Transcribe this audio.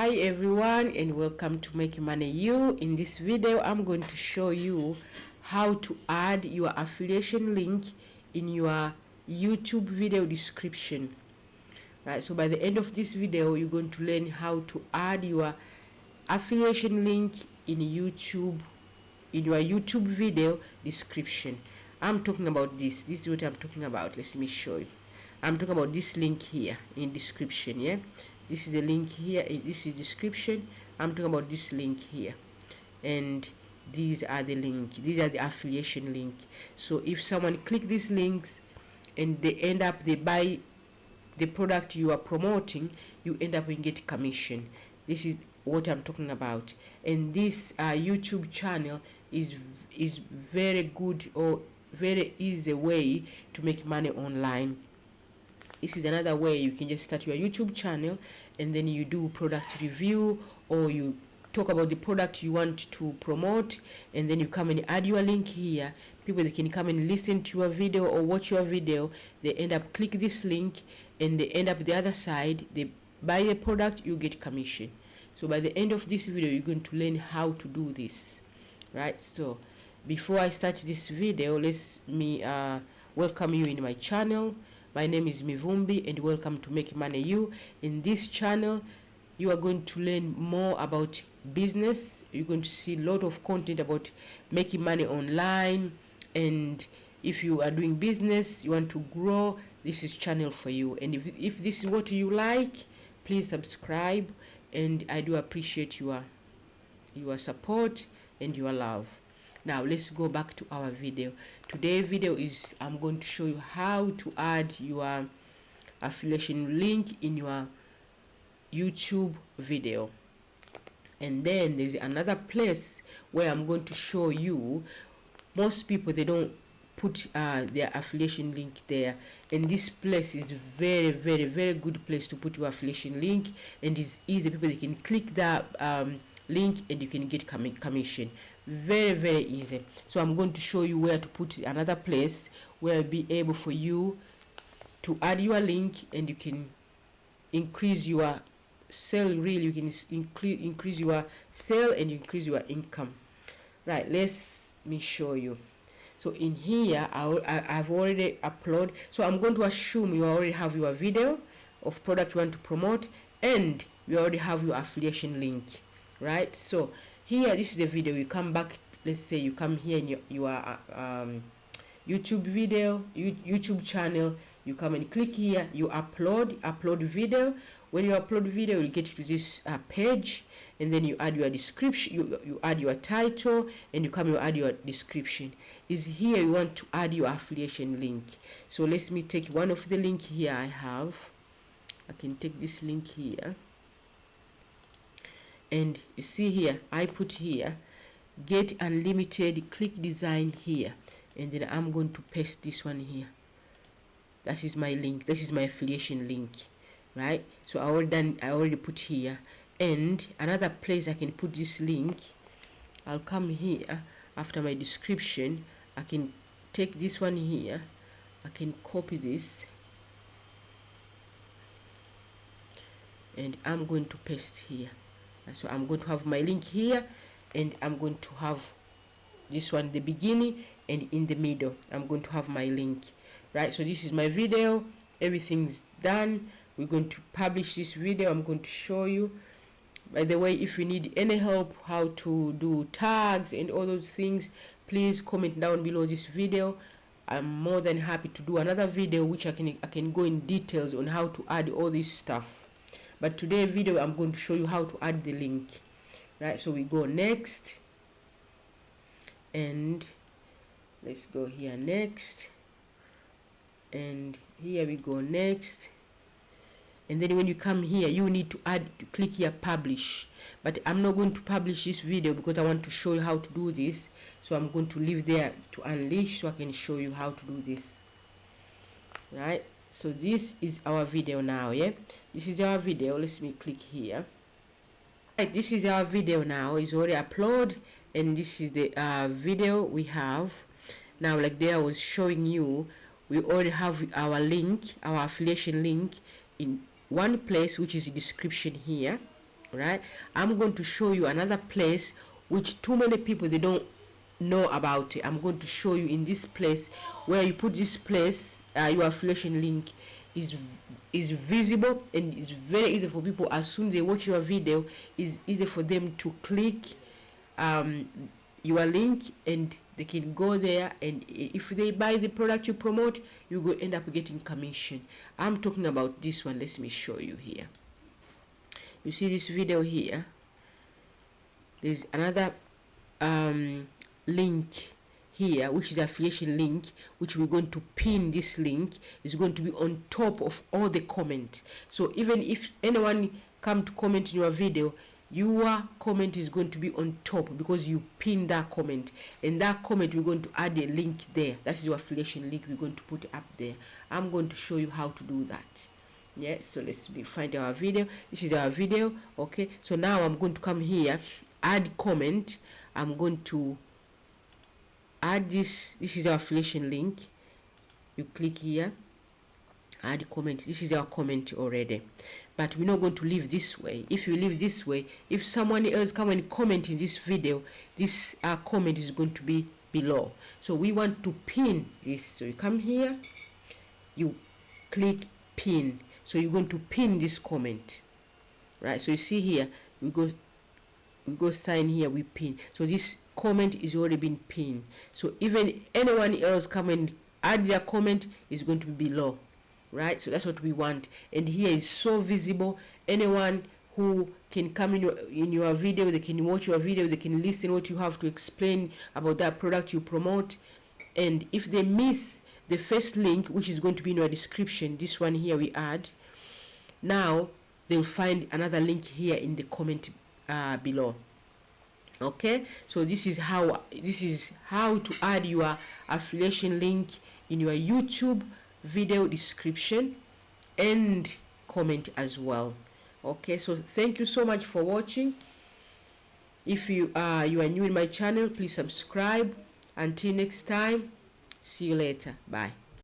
Hi everyone, and welcome to Make Money You. In this video I'm going to show you how to add your affiliation link in your YouTube video description. Right, so by the end of this video you're going to learn how to add your affiliation link in your YouTube video description. I'm talking about this is what I'm talking about. Let me show you. I'm talking about this link here in description. Yeah, this is the link here. This is description. I'm talking about this link here, and these are the link. These are the affiliation link. So if someone click these links and they buy the product you are promoting, you end up get commission. This is what I'm talking about. And this YouTube channel is very good or very easy way to make money online. This is another way you can just start your YouTube channel and then you do product review, or you talk about the product you want to promote, and then you come and add your link here. People, they can come and listen to your video or watch your video. They end up click this link and they end up the other side. They buy the product, you get commission. So by the end of this video you're going to learn how to do this, right? So before I start this video, let me welcome you in my channel. My name is Mivumbi and welcome to Make Money You. In this channel you are going to learn more about business. You're going to see a lot of content about making money online, and if you are doing business, you want to grow, this is channel for you. And if this is what you like, please subscribe, and I do appreciate your support and your love. Now let's go back to our video. Today's video is I'm going to show you how to add your affiliation link in your YouTube video. And then there's another place where I'm going to show you, most people, they don't put their affiliation link there, and this place is very good place to put your affiliation link, and it's easy. People, they can click that link and you can get commission. Very easy. So I'm going to show you where to put another place where it'll be able for you to add your link, and you can increase your sale. Really, you can increase your sale and increase your income. Right, let me show you. So in here I've already uploaded, so I'm going to assume you already have your video of product you want to promote, and you already have your affiliation link, right? So here, this is the video. You come back, let's say you come here in your YouTube video, YouTube channel. You come and click here, you upload video. When you upload video, you'll get to this page, and then you add your description, you add your title, and you add your description. Is here you want to add your affiliation link. So let me take one of the link here I have. I can take this link here, and you see here I put here get unlimited click design here, and then I'm going to paste this one here. That is my link. This is my affiliation link, right? So I already put here. And another place I can put this link, I'll come here after my description. I can take this one here, I can copy this, and I'm going to paste here. So I'm going to have my link here, and I'm going to have this one, the beginning, and in the middle I'm going to have my link, right? So this is my video, everything's done. We're going to publish this video. I'm going to show you. By the way, if you need any help how to do tags and all those things, please comment down below this video. I'm more than happy to do another video which I can go in details on how to add all this stuff. But today's video I'm going to show you how to add the link, right? So we go next, and let's go here next, and here we go next. And then when you come here, you need to click here publish. But I'm not going to publish this video because I want to show you how to do this. So I'm going to leave there to unleash so I can show you how to do this, right? So this is our video now. Yeah, this is our video. Let me click here. Right, this is our video now. It's already uploaded, and this is the video we have now. Like there I was showing you, we already have our link, our affiliation link in one place, which is the description here, right? I'm going to show you another place which too many people, they don't know about it. I'm going to show you in this place where you put this place, your affiliation link is visible, and it's very easy for people. As soon as they watch your video, it's easy for them to click your link, and they can go there, and if they buy the product you promote, you will end up getting commission. I'm talking about this one. Let me show you here. You see this video here, there's another link here, which is the affiliation link, which we're going to pin. This link is going to be on top of all the comments. So even if anyone come to comment in your video, your comment is going to be on top because you pin that comment, and that comment we're going to add a link there. That's your affiliation link. We're going to put it up there. I'm going to show you how to do that. Yeah, so let's find our video. This is our video. Okay, so now I'm going to come here, add comment. I'm going to add this. This is our affiliation link. You click here, add comment. This is our comment already, but we're not going to leave this way. If you leave this way, if someone else come and comment in this video, this comment is going to be below. So we want to pin this. So you come here, you click pin. So you're going to pin this comment, right? So you see here, we go sign here, we pin. So this comment is already been pinned. So even anyone else come and add their comment, is going to be below, right? So that's what we want. And here is so visible. Anyone who can come in your video, they can watch your video, they can listen what you have to explain about that product you promote. And if they miss the first link, which is going to be in your description, this one here we add, now they'll find another link here in the comment below. Okay, so this is how to add your affiliation link in your YouTube video description and comment as well. Okay, so thank you so much for watching. If you are new in my channel, please subscribe. Until next time, see you later. Bye.